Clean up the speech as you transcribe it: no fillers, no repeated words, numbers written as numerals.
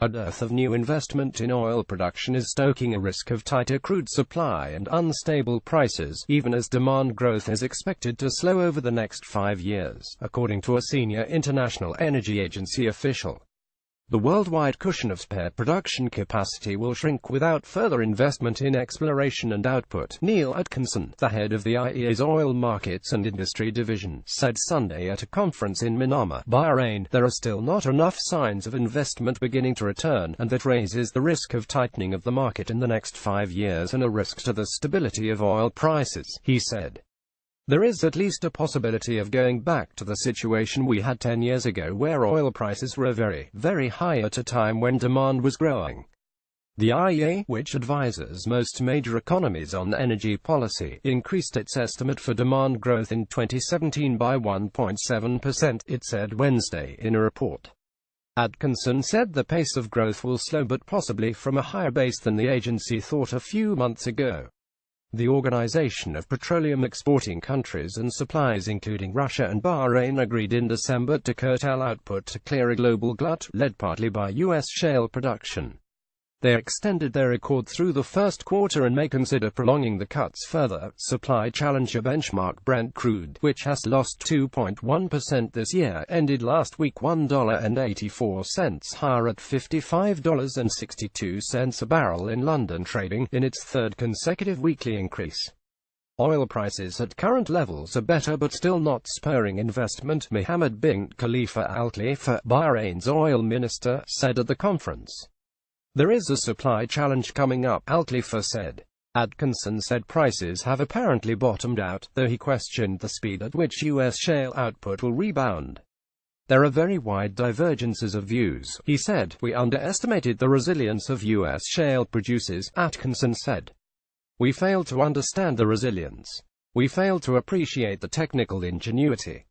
A dearth of new investment in oil production is stoking a risk of tighter crude supply and unstable prices, even as demand growth is expected to slow over the next 5 years, according to a senior International Energy Agency official. The worldwide cushion of spare production capacity will shrink without further investment in exploration and output, Neil Atkinson, the head of the IEA's Oil Markets and Industry Division, said Sunday at a conference in Manama, Bahrain. There are still not enough signs of investment beginning to return, and that raises the risk of tightening of the market in the next 5 years and a risk to the stability of oil prices, he said. There is at least a possibility of going back to the situation we had 10 years ago, where oil prices were very, very high at a time when demand was growing. The IEA, which advises most major economies on energy policy, increased its estimate for demand growth in 2017 by 1.7%, it said Wednesday in a report. Atkinson said the pace of growth will slow, but possibly from a higher base than the agency thought a few months ago. The Organization of Petroleum Exporting Countries and Supplies, including Russia and Bahrain, agreed in December to curtail output to clear a global glut, led partly by U.S. shale production. They extended their accord through the first quarter and may consider prolonging the cuts further. Supply challenger benchmark Brent crude, which has lost 2.1% this year, ended last week $1.84 higher at $55.62 a barrel in London, trading in its third consecutive weekly increase. Oil prices at current levels are better but still not spurring investment, Mohammed bin Khalifa Al Khalifa, Bahrain's oil minister, said at the conference. There is a supply challenge coming up, Al Khalifa said. Atkinson said prices have apparently bottomed out, though he questioned the speed at which U.S. shale output will rebound. There are very wide divergences of views, he said. We underestimated the resilience of U.S. shale producers, Atkinson said. We failed to understand the resilience. We failed to appreciate the technical ingenuity.